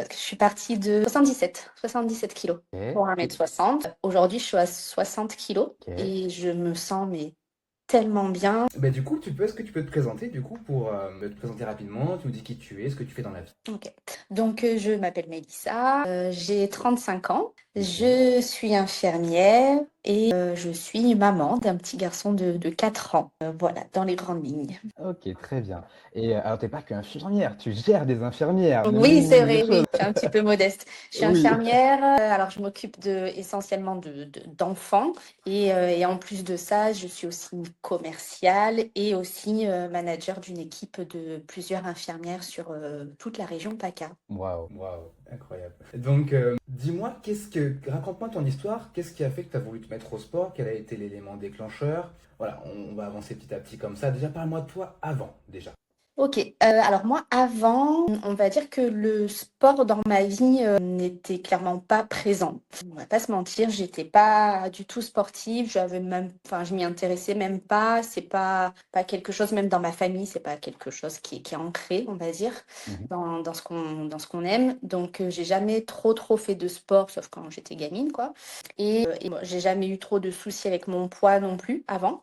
parce que je suis partie de 77 kilos pour Ok. 1,60 m. Aujourd'hui, je suis à 60 kilos Ok. et je me sens mais tellement bien. Bah, du coup, est-ce que tu peux te présenter du coup pour te présenter rapidement, tu nous dis qui tu es, ce que tu fais dans la vie. Ok. Donc, je m'appelle Mélissa, j'ai 35 ans, Ok. je suis infirmière et je suis maman d'un petit garçon de 4 ans. Voilà, dans les grandes lignes. Ok, très bien. Et alors, t'es pas qu'infirmière, tu gères des infirmières. Oui, c'est Donne-nous des vrai, oui, choses. je suis un petit peu modeste. Je suis Oui. infirmière, alors je m'occupe essentiellement d'enfants et en plus de ça, je suis aussi commerciale et aussi manager d'une équipe de plusieurs infirmières sur toute la région PACA. Waouh. Waouh, incroyable. Donc, dis-moi, raconte-moi ton histoire. Qu'est-ce qui a fait que tu as voulu te mettre au sport? Quel a été l'élément déclencheur? Voilà, on va avancer petit à petit comme ça. Déjà, parle-moi de toi avant, déjà. Ok, alors moi avant, on va dire que le sport dans ma vie n'était clairement pas présent. On va pas se mentir, j'étais pas du tout sportive, j'avais même, enfin je m'y intéressais même pas, c'est pas quelque chose, même dans ma famille, c'est pas quelque chose qui est ancré, on va dire, Mhm. dans ce qu'on aime. Donc j'ai jamais trop fait de sport, sauf quand j'étais gamine, quoi. Et moi, j'ai jamais eu trop de soucis avec mon poids non plus avant,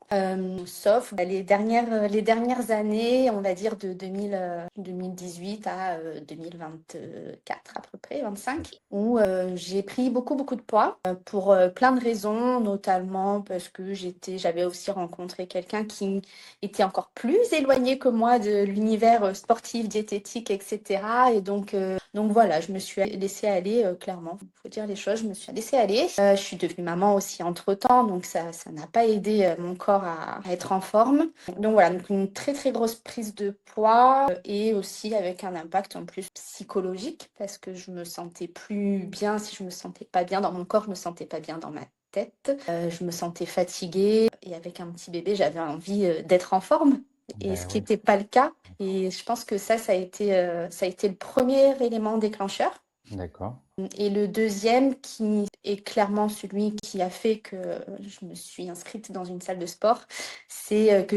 sauf les dernières années, on va dire de 2018 à 2024 à peu près, 25, où j'ai pris beaucoup de poids pour plein de raisons, notamment parce que j'avais aussi rencontré quelqu'un qui était encore plus éloigné que moi de l'univers sportif, diététique, etc. Et donc voilà, je me suis laissée aller, clairement. Il faut dire les choses, je me suis laissée aller. Je suis devenue maman aussi entre-temps, donc ça n'a pas aidé mon corps à être en forme. Donc voilà, donc une très grosse prise de poids et aussi avec un impact en plus psychologique parce que je me sentais plus bien. Si je me sentais pas bien dans mon corps, je me sentais pas bien dans ma tête. Je me sentais fatiguée et avec un petit bébé, j'avais envie d'être en forme. Et ce Ben qui oui. n'était pas le cas. Et je pense que ça a été le premier élément déclencheur. D'accord. Et le deuxième, qui est clairement celui qui a fait que je me suis inscrite dans une salle de sport, c'est que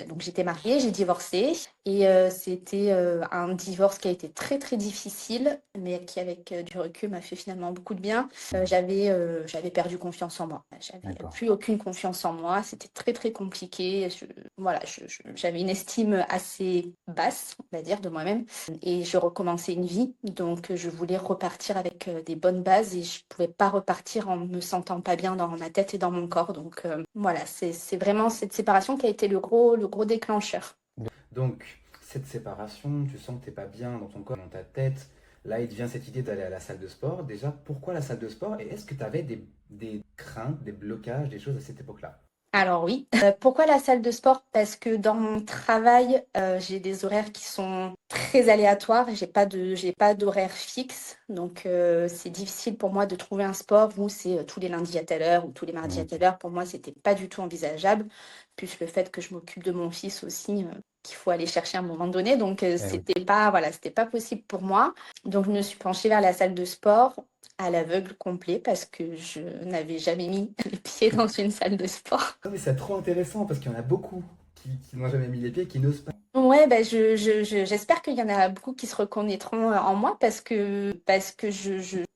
donc j'étais mariée, j'ai divorcé, et c'était un divorce qui a été très difficile, mais qui avec du recul m'a fait finalement beaucoup de bien. J'avais perdu confiance en moi. J'avais D'accord. plus aucune confiance en moi. C'était très compliqué. Voilà, j'avais une estime assez basse, on va dire, de moi-même. Et je recommençais une vie, donc je voulais repartir avec des bonnes bases et je pouvais pas repartir en me sentant pas bien dans ma tête et dans mon corps. Donc voilà, c'est vraiment cette séparation qui a été le gros déclencheur. Donc, cette séparation, tu sens que t'es pas bien dans ton corps, dans ta tête. Là, il te vient cette idée d'aller à la salle de sport. Déjà, pourquoi la salle de sport? Et est-ce que tu avais des craintes, des blocages, des choses à cette époque-là? Alors oui. Pourquoi la salle de sport? Parce que dans mon travail, j'ai des horaires qui sont très aléatoires. J'ai pas d'horaire fixe. Donc c'est difficile pour moi de trouver un sport où c'est tous les lundis à telle heure ou tous les mardis à Ok. telle heure. Pour moi, c'était pas du tout envisageable. Plus le fait que je m'occupe de mon fils aussi, qu'il faut aller chercher à un moment donné. Donc Eh oui. c'était pas possible pour moi. Donc je me suis penchée vers la salle de sport à l'aveugle complet parce que je n'avais jamais mis les pieds dans une salle de sport. Non, mais c'est trop intéressant parce qu'il y en a beaucoup qui n'ont jamais mis les pieds, qui n'osent pas. Ouais, bah j'espère qu'il y en a beaucoup qui se reconnaîtront en moi parce que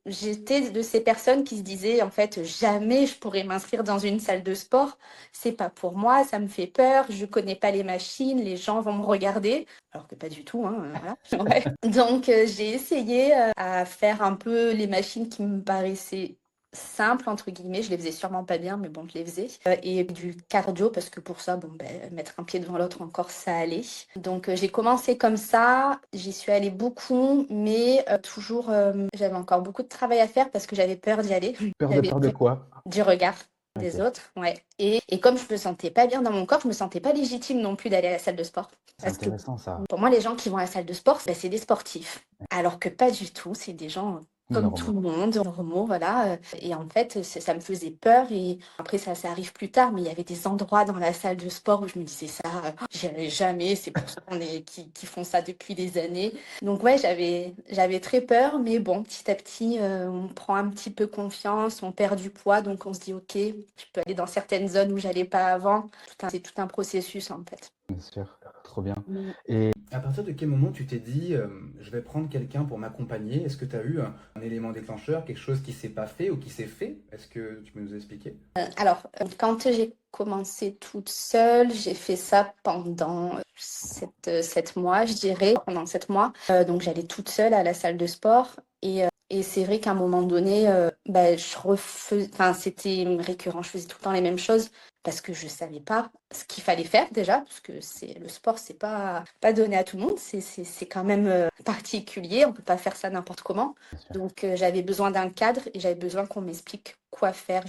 j'étais de ces personnes qui se disaient en fait jamais je pourrais m'inscrire dans une salle de sport, c'est pas pour moi, ça me fait peur, je connais pas les machines, les gens vont me regarder, alors que pas du tout, hein, voilà. Ouais. Donc j'ai essayé à faire un peu les machines qui me paraissaient simple entre guillemets, je les faisais sûrement pas bien, mais bon, je les faisais. Et du cardio, parce que pour ça, bon, ben, mettre un pied devant l'autre encore, ça allait. Donc j'ai commencé comme ça, j'y suis allée beaucoup, mais toujours, j'avais encore beaucoup de travail à faire parce que j'avais peur d'y aller. J'avais Peur de peur quoi? du regard des Ok. autres, ouais. Et comme je me sentais pas bien dans mon corps, je me sentais pas légitime non plus d'aller à la salle de sport. C'est Parce que intéressant ça. pour moi, les gens qui vont à la salle de sport, ben, c'est des sportifs. Alors que pas du tout, c'est des gens comme tout Normaux. le monde, normaux, voilà. Et en fait, ça me faisait peur. Et après, ça arrive plus tard, mais il y avait des endroits dans la salle de sport où je me disais ça, j'y allais jamais. C'est pour ça qui font ça depuis des années. Donc ouais, j'avais très peur, mais bon, petit à petit, on prend un petit peu confiance, on perd du poids, donc on se dit, ok, je peux aller dans certaines zones où j'allais pas avant. C'est tout un processus en fait. Bien sûr. trop bien. Mm. Et À partir de quel moment tu t'es dit, je vais prendre quelqu'un pour m'accompagner? Est-ce que tu as eu un élément déclencheur, quelque chose qui s'est pas fait ou qui s'est fait? Est-ce que tu peux nous expliquer? Alors, quand j'ai commencé toute seule, j'ai fait ça pendant 7 mois, je dirais, pendant 7 mois. Donc, j'allais toute seule à la salle de sport. Et c'est vrai qu'à un moment donné, enfin, c'était récurrent. Je faisais tout le temps les mêmes choses parce que je savais pas ce qu'il fallait faire déjà, parce que le sport, c'est pas donné à tout le monde. C'est quand même particulier. On peut pas faire ça n'importe comment. bien sûr. Donc, j'avais besoin d'un cadre et j'avais besoin qu'on m'explique quoi faire.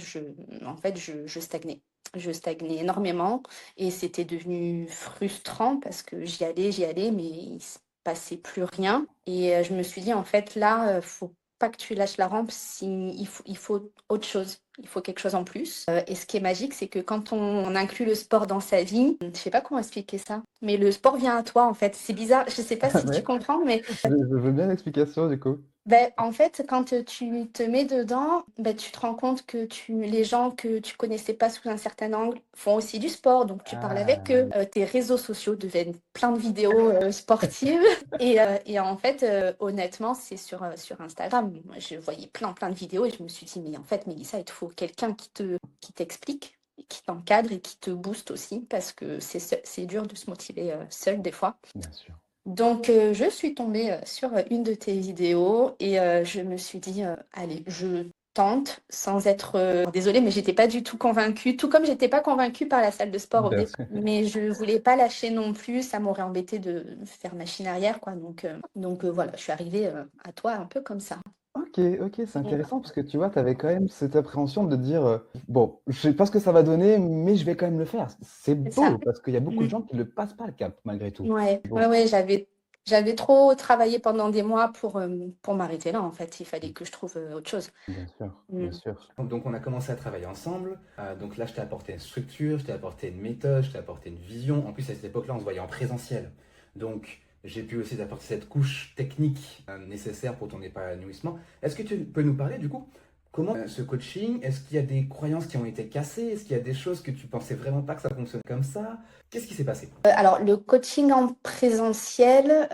En fait, je stagnais. Je stagnais énormément et c'était devenu frustrant parce que j'y allais, mais il se passait plus rien. Et je me suis dit, en fait, là, faut pas que tu lâches la rampe. Il faut autre chose. Il faut quelque chose en plus. Et ce qui est magique, c'est que quand on inclut le sport dans sa vie, je sais pas comment expliquer ça, mais le sport vient à toi, en fait. C'est bizarre. Je sais pas si tu Ouais, comprends, mais je veux bien l'explication du coup. ben, en fait, quand tu te mets dedans, ben, tu te rends compte que les gens que tu connaissais pas sous un certain angle font aussi du sport. Donc, tu parles avec Ah eux. oui. Tes réseaux sociaux deviennent plein de vidéos sportives. Et en fait, honnêtement, c'est sur Instagram. Moi, je voyais plein de vidéos et je me suis dit, mais en fait, Mélissa, il te faut quelqu'un qui t'explique, qui t'encadre et qui te booste aussi parce que c'est dur de se motiver seul des fois. Bien sûr. Donc, je suis tombée sur une de tes vidéos et je me suis dit, allez, je tente sans être... désolée, mais j'étais pas du tout convaincue, tout comme j'étais pas convaincue par la salle de sport au Bien début. sûr. Mais je voulais pas lâcher non plus, ça m'aurait embêté de faire machine arrière, quoi. Donc voilà, je suis arrivée à toi un peu comme ça. Ok, ok, c'est intéressant parce que tu vois, tu avais quand même cette appréhension de dire, bon, je sais pas ce que ça va donner, mais je vais quand même le faire. C'est C'est ça. beau parce qu'il y a beaucoup Mm. de gens qui ne le passent pas le cap malgré tout. Ouais, Bon, ouais, j'avais trop travaillé pendant des mois pour m'arrêter là, en fait. Il fallait que je trouve autre chose. bien sûr, Mm. bien sûr. Donc on a commencé à travailler ensemble. Donc là, je t'ai apporté une structure, je t'ai apporté une méthode, je t'ai apporté une vision. En plus, à cette époque-là, on se voyait en présentiel. Donc j'ai pu aussi t'apporter cette couche technique nécessaire pour ton épanouissement. Est-ce que tu peux nous parler du coup, comment ce coaching, est-ce qu'il y a des croyances qui ont été cassées? Est-ce qu'il y a des choses que tu pensais vraiment pas que ça fonctionne comme ça? Qu'est-ce qui s'est passé? Alors, le coaching en présentiel,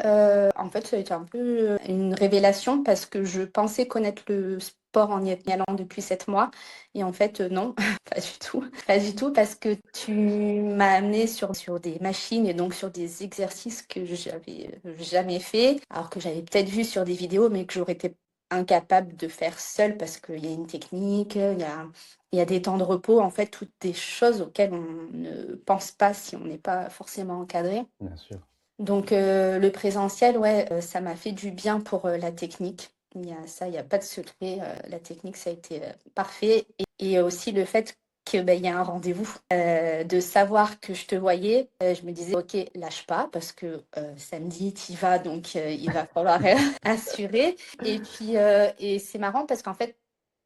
en fait, ça a été un peu une révélation parce que je pensais connaître le sport en y allant depuis 7 mois. Et en fait, non, pas du tout. Pas du tout parce que tu m'as amené sur des machines et donc sur des exercices que j'avais jamais fait, alors que j'avais peut-être vu sur des vidéos, mais que j'aurais été incapable de faire seule parce qu'il y a une technique, il y a des temps de repos, en fait, toutes des choses auxquelles on ne pense pas si on n'est pas forcément encadré. Bien sûr. Donc, le présentiel, ouais, ça m'a fait du bien pour la technique. Il n'y a pas de secret. La technique, ça a été parfait. Et aussi le fait qu'il y a un rendez-vous, de savoir que je te voyais, je me disais, ok, lâche pas, parce que samedi, tu y vas, donc il va falloir assurer. Et puis, et c'est marrant parce qu'en fait,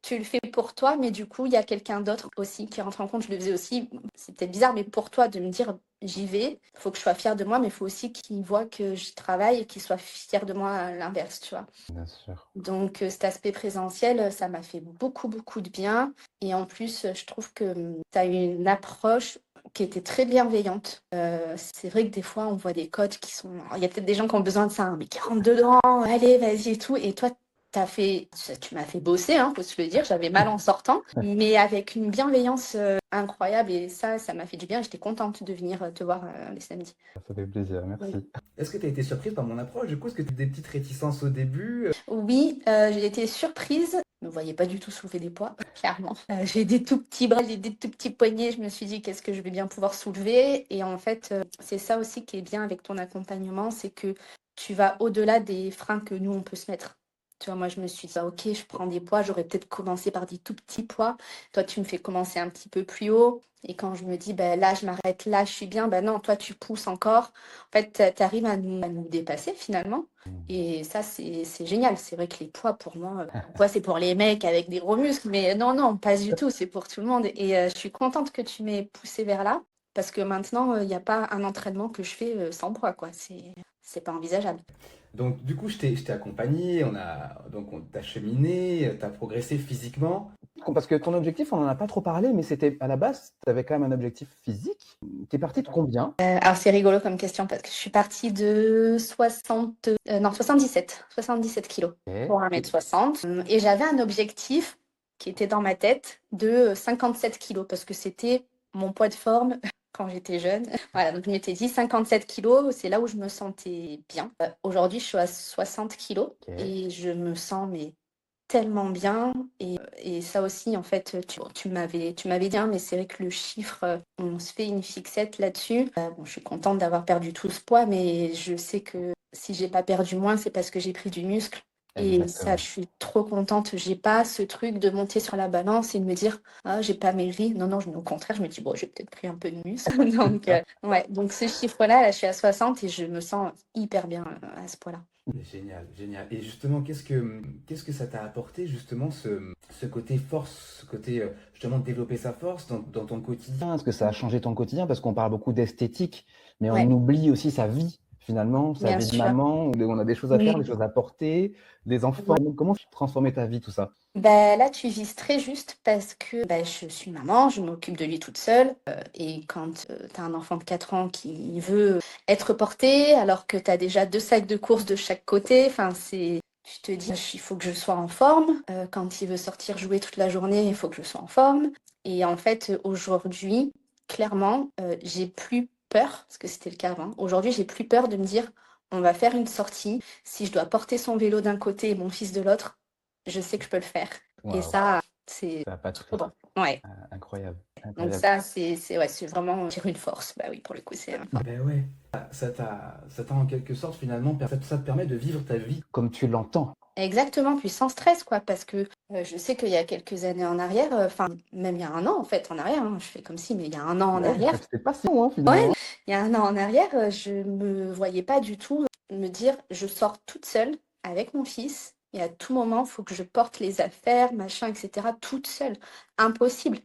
tu le fais pour toi, mais du coup, il y a quelqu'un d'autre aussi qui rentre en compte. Je le faisais aussi. C'est peut-être bizarre, mais pour toi, de me dire, j'y vais, il faut que je sois fière de moi, mais il faut aussi qu'il voit que je travaille et qu'il soit fier de moi à l'inverse, tu vois. Bien sûr. Donc, cet aspect présentiel, ça m'a fait beaucoup de bien. Et en plus, je trouve que tu as une approche qui était très bienveillante. C'est vrai que des fois, on voit des coachs qui sont... Il y a peut-être des gens qui ont besoin de ça, hein, mais qui rentrent dedans, allez, vas-y et tout. Et toi, tu m'as fait bosser, hein, faut se le dire. J'avais mal en sortant, mais avec une bienveillance incroyable. Et ça m'a fait du bien. J'étais contente de venir te voir les samedis. Ça fait plaisir, Oui. merci. Est-ce que tu as été surprise par mon approche? Du coup, est-ce que tu as des petites réticences au début? Oui, j'ai été surprise. Je ne me voyais pas du tout soulever des poids, clairement. J'ai des tout petits bras, j'ai des tout petits poignets. Je me suis dit, qu'est-ce que je vais bien pouvoir soulever? Et en fait, c'est ça aussi qui est bien avec ton accompagnement, c'est que tu vas au-delà des freins que nous, on peut se mettre. Tu vois, moi, je me suis dit, ah, ok, je prends des poids, j'aurais peut-être commencé par des tout petits poids. Toi, tu me fais commencer un petit peu plus haut. Et quand je me dis, ben, là, je m'arrête, là, je suis bien, ben non, toi, tu pousses encore. En fait, tu arrives à nous dépasser finalement. Et ça, c'est génial. C'est vrai que les poids, pour moi, poids, c'est pour les mecs avec des gros muscles. Mais non, pas du tout. C'est pour tout le monde. Et je suis contente que tu m'aies poussée vers là. Parce que maintenant, il n'y a pas un entraînement que je fais sans poids, quoi. C'est pas envisageable. Donc, du coup, je t'ai accompagné, donc on t'a cheminé, t'as progressé physiquement. Parce que ton objectif, on n'en a pas trop parlé, mais c'était à la base, tu avais quand même un objectif physique. Tu es parti de combien? Alors, c'est rigolo comme question parce que je suis partie de 77 kilos pour 1,60 m. Et j'avais un objectif qui était dans ma tête de 57 kilos parce que c'était mon poids de forme quand j'étais jeune. Voilà, donc je m'étais dit 57 kilos, c'est là où je me sentais bien. Aujourd'hui, je suis à 60 kilos et je me sens mais tellement bien. Et ça aussi, en fait, tu m'avais dit, hein, mais c'est vrai que le chiffre, on se fait une fixette là-dessus. Bon, je suis contente d'avoir perdu tout ce poids, mais je sais que si j'ai pas perdu moins, c'est parce que j'ai pris du muscle. Et ça, Exactement. je suis trop contente. J'ai pas ce truc de monter sur la balance et de me dire, ah, j'ai pas maigri. Non, non, au contraire, je me dis, bon, j'ai peut-être pris un peu de muscle. Donc, ouais, donc ce chiffre-là, là, je suis à 60 et je me sens hyper bien à ce poids-là. Génial, génial. Et justement, qu'est-ce que ça t'a apporté, justement, ce côté force, ce côté, justement, développer sa force dans ton quotidien? Est-ce que ça a changé ton quotidien? Parce qu'on parle beaucoup d'esthétique, mais on Ouais, oublie aussi sa vie, finalement, sa bien vie de sûr. maman, où on a des choses à faire, Oui. des choses à porter, des enfants. Comment tu transformais ta vie, tout ça? Bah, là, tu vises très juste parce que bah, je suis maman, je m'occupe de lui toute seule. Et quand tu as un enfant de 4 ans qui veut être porté, alors que tu as déjà 2 sacs de courses de chaque côté, enfin, tu te dis, il faut que je sois en forme. Quand il veut sortir jouer toute la journée, il faut que je sois en forme. Et en fait, aujourd'hui, clairement, j'ai plus peur, parce que c'était le cas avant. Aujourd'hui, j'ai plus peur de me dire, on va faire une sortie. Si je dois porter son vélo d'un côté et mon fils de l'autre, je sais que je peux le faire. Et Waouh, ça, c'est ça n'a pas de trop prix. bon. Ouais. Incroyable, Donc incroyable. ça, ouais, c'est vraiment dire une force. Bah oui, pour le coup, c'est Ben ouais, ça t'a en quelque sorte, finalement, ça te permet de vivre ta vie. Comme tu l'entends. exactement, puis sans stress, quoi, parce que je sais qu'il y a quelques années en arrière, enfin, même il y a un an, en fait, en arrière, hein, je fais comme si, mais il y a un an en Ouais, arrière, c'était pas si long, hein, ouais, finalement. il y a un an en arrière, je me voyais pas du tout me dire, je sors toute seule avec mon fils, et à tout moment, il faut que je porte les affaires, machin, etc., toute seule. Impossible.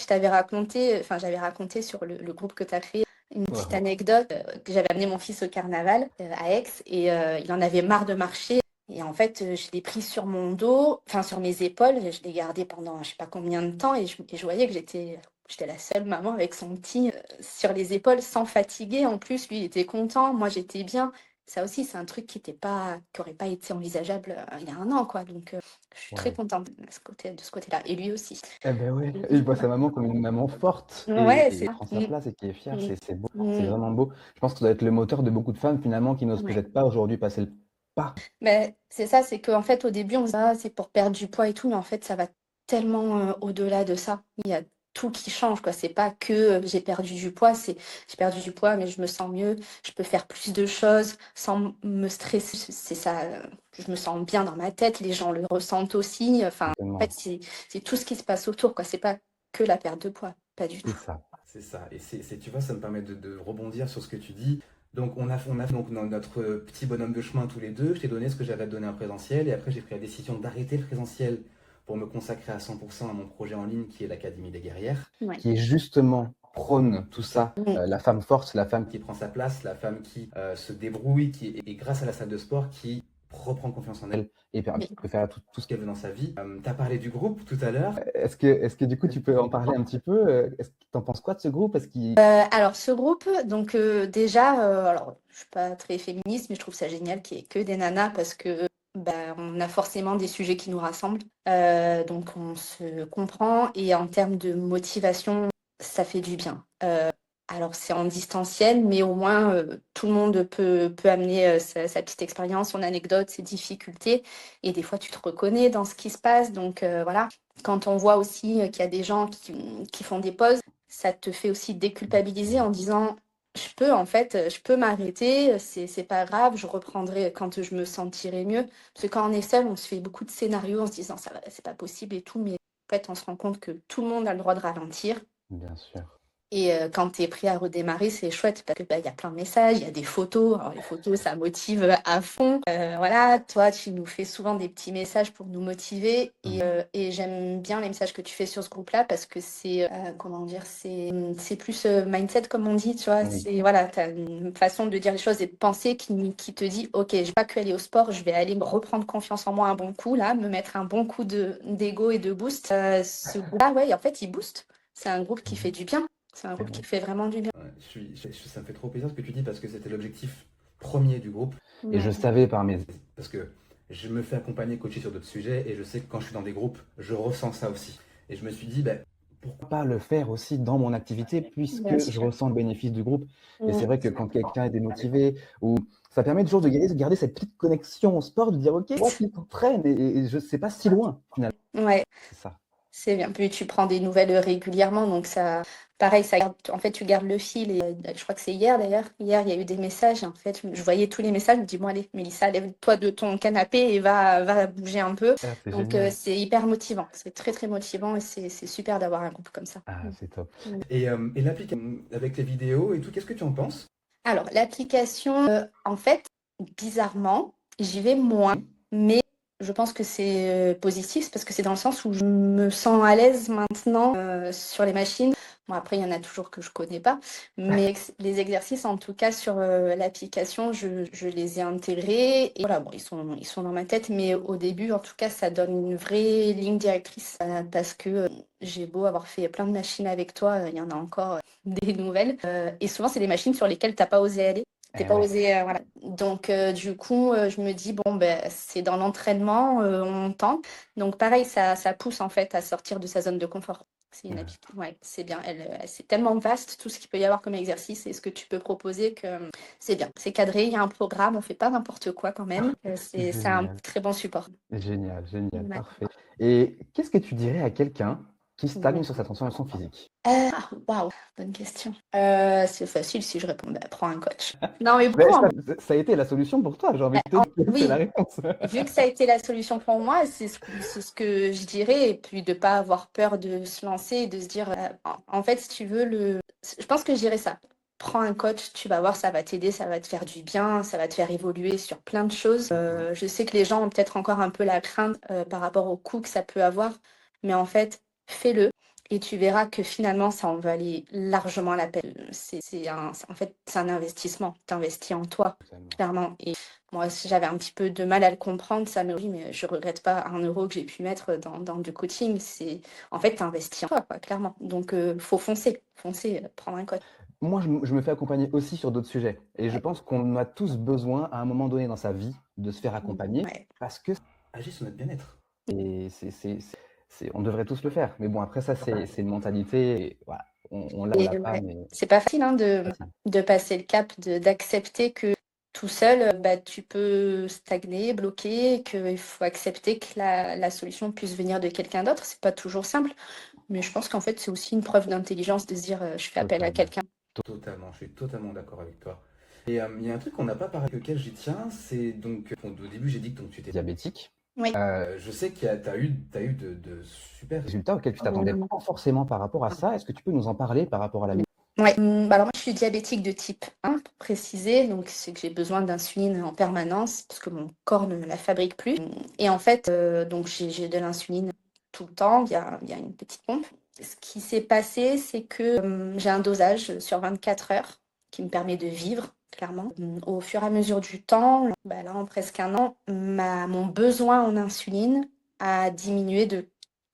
J'avais raconté sur le groupe que tu as créé une petite Waouh. anecdote que j'avais amené mon fils au carnaval à Aix et il en avait marre de marcher. Et en fait, je l'ai pris sur mon dos, enfin sur mes épaules, et je l'ai gardé pendant je sais pas combien de temps et je voyais que j'étais la seule maman avec son petit sur les épaules sans fatiguer. En plus, lui, il était content, moi j'étais bien. Ça aussi, c'est un truc qui aurait pas été envisageable il y a un an, quoi. Donc, je suis très Waouh. contente de ce côté-là. Et lui aussi. Eh ben ouais, il voit sa maman comme une maman forte Ouais, et c'est il ça. prend sa place et qui est fier, Mm, c'est beau, c'est mm, vraiment beau. Je pense que ça doit être le moteur de beaucoup de femmes finalement qui n'osent ouais. peut-être pas aujourd'hui passer le pas. Mais c'est ça, c'est qu'en fait, au début, on se dit, ah, c'est pour perdre du poids et tout, mais en fait, ça va tellement au-delà de ça. Il y a tout qui change, quoi. C'est pas que j'ai perdu du poids, c'est j'ai perdu du poids, mais je me sens mieux, je peux faire plus de choses sans me stresser. C'est ça, je me sens bien dans ma tête, les gens le ressentent aussi. Enfin, en fait, Certainement. c'est tout ce qui se passe autour, quoi. C'est pas que la perte de poids, pas du C'est tout. ça. C'est ça. Et tu vois, ça me permet de rebondir sur ce que tu dis. Donc, on a fait donc notre petit bonhomme de chemin tous les deux. Je t'ai donné ce que j'avais à te donner en présentiel. Et après, j'ai pris la décision d'arrêter le présentiel pour me consacrer à 100% à mon projet en ligne qui est l'Académie des guerrières. Ouais. Qui est justement prône tout ça, Mm. la femme forte, la femme Qui prend sa place, la femme qui se débrouille, et grâce à la salle de sport, qui reprend confiance en elle et Oui. peut faire tout ce ce qu'elle veut dans sa vie. Tu as parlé du groupe tout à l'heure. est-ce que du coup tu peux en parler un petit peu? Est-ce que t'en penses quoi de ce groupe? Est-ce qu'il Alors, ce groupe, donc déjà, alors je suis pas très féministe, mais je trouve ça génial qu'il y ait que des nanas parce que bah, on a forcément des sujets qui nous rassemblent. Donc on se comprend et en termes de motivation, ça fait du bien. Alors c'est en distanciel, mais au moins tout le monde peut amener sa petite expérience, son anecdote, ses difficultés. Et des fois, tu te reconnais dans ce qui se passe. Donc voilà, quand on voit aussi qu'il y a des gens qui font des pauses, ça te fait aussi déculpabiliser en disant, je peux m'arrêter, c'est pas grave, je reprendrai quand je me sentirai mieux. Parce que quand on est seul, on se fait beaucoup de scénarios en se disant, ça va, c'est pas possible et tout, mais en fait, on se rend compte que tout le monde a le droit de ralentir. bien sûr. Et quand tu es prêt à redémarrer, c'est chouette parce que il y a plein de messages, il y a des photos. Alors les photos, ça motive à fond. Voilà, toi, tu nous fais souvent des petits messages pour nous motiver. Et j'aime bien les messages que tu fais sur ce groupe-là parce que c'est, comment dire, c'est plus mindset, comme on dit, tu vois. Oui. C'est, voilà, tu as une façon de dire les choses et de penser qui te dit, OK, je vais pas que aller au sport, je vais aller me reprendre confiance en moi un bon coup, là, me mettre un bon coup d'ego et de boost. Ce groupe-là, ouais, en fait, il booste. C'est un groupe qui fait du bien. C'est un groupe qui fait vraiment du bien. Ouais, ça me fait trop plaisir ce que tu dis parce que c'était l'objectif premier du groupe. Et je savais par mes... Parce que je me fais accompagner, coacher sur d'autres sujets et je sais que quand je suis dans des groupes, je ressens ça aussi. Et je me suis dit, Pourquoi pas le faire aussi dans mon activité puisque Bien je sûr. ressens le bénéfice du groupe. Et c'est Mm. vrai que quand quelqu'un est démotivé, ou ça permet toujours de garder cette petite connexion au sport, de dire ok, moi qui t'entraîne et je sais pas si loin finalement. Ouais, C'est ça. c'est bien. Puis tu prends des nouvelles régulièrement, donc ça, pareil, ça garde, en fait, tu gardes le fil. Et je crois que c'est hier d'ailleurs. Hier, il y a eu des messages. Et en fait, je voyais tous les messages. Je me dis, bon, allez, Mélissa, lève-toi de ton canapé et va bouger un peu. Ah, c'est Donc, génial. c'est hyper motivant. C'est très, très motivant et c'est super d'avoir un groupe comme ça. Ah, c'est top. et l'application avec les vidéos et tout, qu'est-ce que tu en penses? Alors, l'application, en fait, bizarrement, j'y vais moins, mais je pense que c'est positif parce que c'est dans le sens où je me sens à l'aise maintenant sur les machines. Bon, après, il y en a toujours que je connais pas, mais les exercices, en tout cas, sur l'application, je les ai intégrés. Et voilà, bon, ils sont dans ma tête, mais au début, en tout cas, ça donne une vraie ligne directrice parce que j'ai beau avoir fait plein de machines avec toi, il y en a encore des nouvelles. Et souvent, c'est des machines sur lesquelles tu n'as pas osé aller. T'es pas Ouais. osé, voilà. Donc, du coup, je me dis, bon, ben, c'est dans l'entraînement, on tente. Donc, pareil, ça pousse en fait à sortir de sa zone de confort. C'est une ouais, c'est bien. C'est tellement vaste tout ce qu'il peut y avoir comme exercice et ce que tu peux proposer que c'est bien. C'est cadré, il y a un programme, on fait pas n'importe quoi quand même. C'est un Génial. très bon support. Génial, génial, Ouais. parfait. Et qu'est-ce que tu dirais à quelqu'un qui stagne Ouais. sur sa transformation physique? Waouh, bonne question. C'est facile si je réponds, ben, prends un coach. Non, mais Mais pourquoi? ça a été la solution pour toi, j'ai envie de te dire que c'est la Oui, réponse. vu que ça a été la solution pour moi, c'est ce que je dirais. Et puis de pas avoir peur de se lancer et de se dire, en fait, si tu veux, je pense que je dirais ça. Prends un coach, tu vas voir, ça va t'aider, ça va te faire du bien, ça va te faire évoluer sur plein de choses. Je sais que les gens ont peut-être encore un peu la crainte par rapport au coût que ça peut avoir, mais en fait, fais-le. Et tu verras que finalement, ça en valait largement la peine. En fait, c'est un investissement. Tu investis en toi, clairement. Et moi, j'avais un petit peu de mal à le comprendre, ça, mais oui, mais je regrette pas un euro que j'ai pu mettre dans du coaching. En fait, tu investis en toi, quoi, clairement. Donc, faut foncer, prendre un coach. Moi, je me fais accompagner aussi sur d'autres sujets. Et je pense qu'on a tous besoin, à un moment donné dans sa vie, de se faire accompagner Ouais. parce que Agir sur notre bien-être. on devrait tous le faire. Mais bon, après, ça, c'est une mentalité. Et voilà, on l'a, on Et l'a pas, ouais, mais c'est pas facile hein, facile. de passer le cap, d'accepter que tout seul, bah, tu peux stagner, bloquer, qu'il faut accepter que la solution puisse venir de quelqu'un d'autre. C'est pas toujours simple, mais je pense qu'en fait, c'est aussi une preuve d'intelligence de se dire, je fais appel à Totalement. quelqu'un. Totalement, je suis totalement d'accord avec toi. Et il y a un truc qu'on n'a pas parlé auquel j'y tiens, c'est donc, bon, au début j'ai dit que donc, tu étais Diabétique. Oui. Je sais que t'as eu de super Résultat auquel tu t'attendais pas forcément par rapport à ça. Est-ce que tu peux nous en parler par rapport à la Ouais. Bah alors moi, je suis diabétique de type 1, pour préciser. Donc, c'est que j'ai besoin d'insuline en permanence parce que mon corps ne la fabrique plus. Et en fait, donc j'ai de l'insuline tout le temps. Il y a une petite pompe. Ce qui s'est passé, c'est que j'ai un dosage sur 24 heures qui me permet de vivre, clairement. Au fur et à mesure du temps, bah là, en presque un an, mon besoin en insuline a diminué de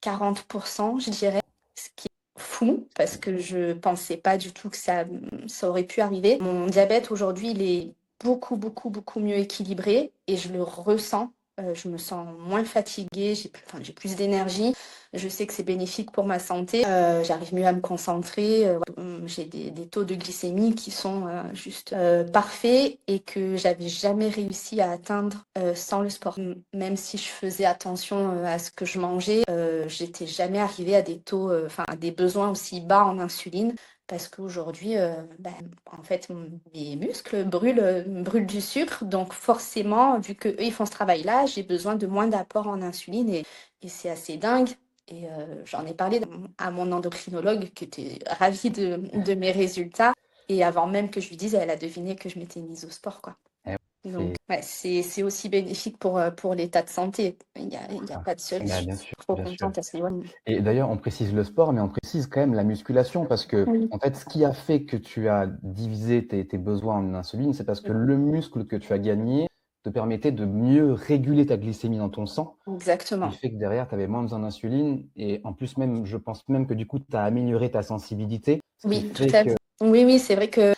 40%, je dirais. Ce qui fou parce que je pensais pas du tout que ça aurait pu arriver. Mon diabète aujourd'hui, il est beaucoup, beaucoup, beaucoup mieux équilibré et je le ressens. Je me sens moins fatiguée, j'ai plus d'énergie. Je sais que c'est bénéfique pour ma santé. J'arrive mieux à me concentrer. J'ai des taux de glycémie qui sont juste parfaits et que j'avais jamais réussi à atteindre sans le sport. Même si je faisais attention à ce que je mangeais, j'étais jamais arrivée à des taux, à des besoins aussi bas en insuline. Parce qu'aujourd'hui, en fait, mes muscles brûlent du sucre. Donc forcément, vu qu'eux, ils font ce travail-là, j'ai besoin de moins d'apport en insuline. Et c'est assez dingue Et j'en ai parlé à mon endocrinologue qui était ravie de mes résultats. Et avant même que je lui dise, elle a deviné que je m'étais mise au sport, quoi. Eh, Donc, c'est ouais, c'est aussi bénéfique pour l'état de santé. Il y a ah, pas de seul. Je bah, suis bien sûr, trop bien sûr. contente à ce niveau. Et d'ailleurs, on précise le sport, mais on précise quand même la musculation parce que, Oui. en fait, ce qui a fait que tu as divisé tes besoins en insuline, c'est parce que le muscle que tu as gagné te permettait de mieux réguler ta glycémie dans ton sang, ce qui Exactement. fait que derrière, tu avais moins besoin d'insuline. Et en plus, même, je pense même que du coup, tu as amélioré ta sensibilité, ce qui Oui, tout fait à que fait. Oui, oui, c'est vrai que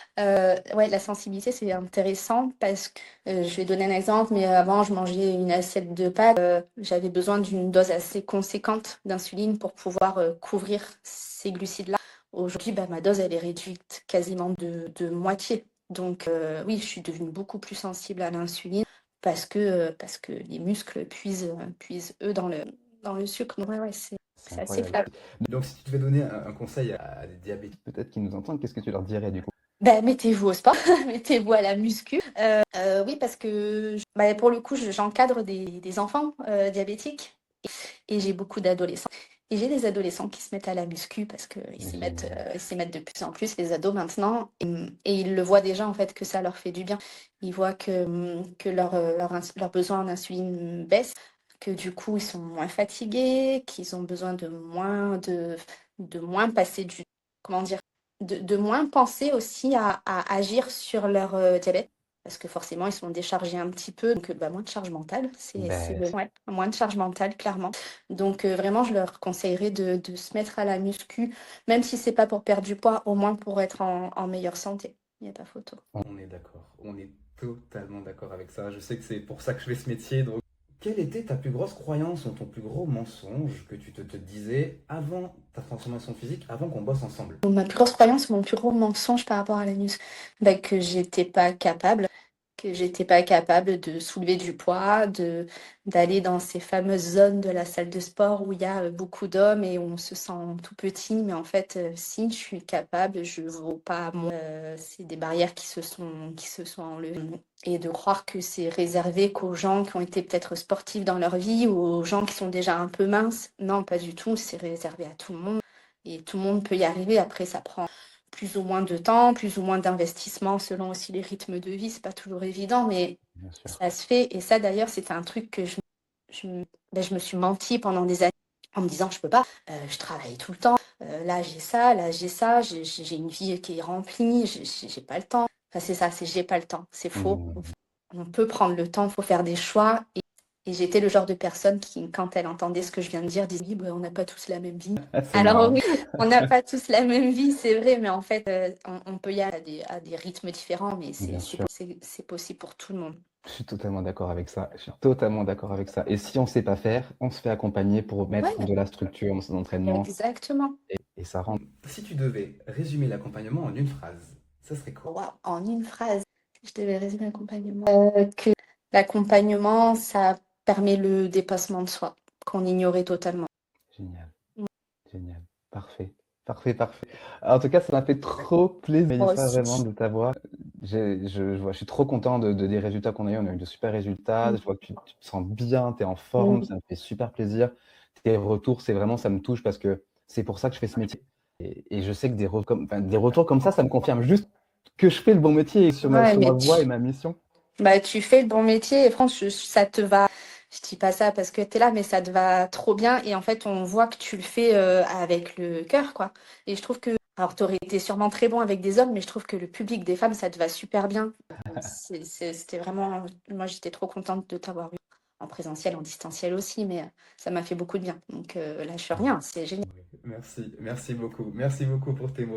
ouais, la sensibilité, c'est intéressant parce que je vais donner un exemple, mais avant, je mangeais une assiette de pâtes. J'avais besoin d'une dose assez conséquente d'insuline pour pouvoir couvrir ces glucides-là. Aujourd'hui, bah, ma dose, elle est réduite quasiment de moitié. Donc, oui, je suis devenue beaucoup plus sensible à l'insuline parce que les muscles puisent eux, dans le sucre. Donc, ouais, ouais, c'est c'est assez incroyable. flagrant. Donc, si tu devais donner un conseil à des diabétiques, Peut-être qu'ils nous entendent, qu'est-ce que tu leur dirais du coup? Ben, mettez-vous au sport, mettez-vous à la muscu. Oui, parce que bah, pour le coup, j'encadre des enfants diabétiques et j'ai beaucoup d'adolescents. Et j'ai des adolescents qui se mettent à la muscu parce Génial. ils s'y mettent de plus en plus, les ados maintenant. Et ils le voient déjà, en fait, que ça leur fait du bien. Ils voient que leur besoin en insuline baisse, que du coup, ils sont moins fatigués, qu'ils ont besoin de moins passer comment dire, de moins penser aussi à agir sur leur diabète. Parce que forcément, ils sont déchargés un petit peu, donc bah, moins de charge mentale, Ben, ouais, moins de charge mentale, clairement. Donc vraiment, je leur conseillerais de se mettre à la muscu, même si c'est pas pour perdre du poids, au moins pour être en meilleure santé. Il n'y a pas photo. on est d'accord. On est totalement d'accord avec ça. Je sais que c'est pour ça que je fais ce métier. Donc, quelle était ta plus grosse croyance ou ton plus gros mensonge que tu te disais avant ta transformation physique, avant qu'on bosse ensemble? Donc, ma plus grosse croyance, mon plus gros mensonge par rapport à la muscu, bah, que j'étais pas capable de soulever du poids, d'aller dans ces fameuses zones de la salle de sport où il y a beaucoup d'hommes et où on se sent tout petit. Mais en fait, si je suis capable, je vaux pas moins. C'est des barrières qui se sont enlevées. Et de croire que c'est réservé qu'aux gens qui ont été peut-être sportifs dans leur vie ou aux gens qui sont déjà un peu minces. Non, pas du tout. C'est réservé à tout le monde. Et tout le monde peut y arriver. Après, ça prend plus ou moins de temps, plus ou moins d'investissement selon aussi les rythmes de vie. C'est pas toujours évident, mais bien sûr. ça se fait. Et ça, d'ailleurs, c'était un truc que je me suis menti pendant des années en me disant, je peux pas, je travaille tout le temps. Là, j'ai ça, j'ai une vie qui est remplie, j'ai pas le temps. Enfin, c'est ça, c'est j'ai pas le temps. C'est faux. Mmh. On peut prendre le temps, il faut faire des choix. Et j'étais le genre de personne qui, quand elle entendait ce que je viens de dire, disait oui, bah, on n'a pas tous la même vie. C'est Alors marrant. oui, on n'a pas tous la même vie, c'est vrai, mais en fait, on peut y aller à des rythmes différents, mais Bien sûr. c'est possible pour tout le monde. Je suis totalement d'accord avec ça. Je suis totalement d'accord avec ça. Et si on sait pas faire, on se fait accompagner pour mettre Ouais, de la structure dans son entraînement exactement. et ça rend Si tu devais résumer l'accompagnement en une phrase, ça serait quoi? Waouh, en une phrase, si je devais résumer l'accompagnement. Que l'accompagnement, ça permet le dépassement de soi, qu'on ignorait totalement. génial, Mm. génial. Parfait, parfait, parfait. En tout cas, ça m'a fait trop plaisir, Moi Mélissa, vraiment aussi. de t'avoir. Je suis trop content des résultats qu'on a eu. On a eu de super résultats. Mm. Je vois que tu te sens bien, tu es en forme, Mm. ça me fait super plaisir. Tes retours, c'est vraiment, ça me touche parce que c'est pour ça que je fais ce métier. Et je sais que des retours comme ça me confirme juste que je fais le bon métier sur Ouais, sur ma mais voie et ma mission. bah, tu fais le bon métier et franchement, ça te va. Je dis pas ça parce que tu es là, mais ça te va trop bien. Et en fait, on voit que tu le fais avec le cœur, quoi. Et je trouve que, alors, tu aurais été sûrement très bon avec des hommes, mais je trouve que le public des femmes, ça te va super bien. C'était vraiment. Moi, j'étais trop contente de t'avoir eu en présentiel, en distanciel aussi, mais ça m'a fait beaucoup de bien. Donc là, je fais rien, c'est génial. Merci, merci beaucoup pour tes mots.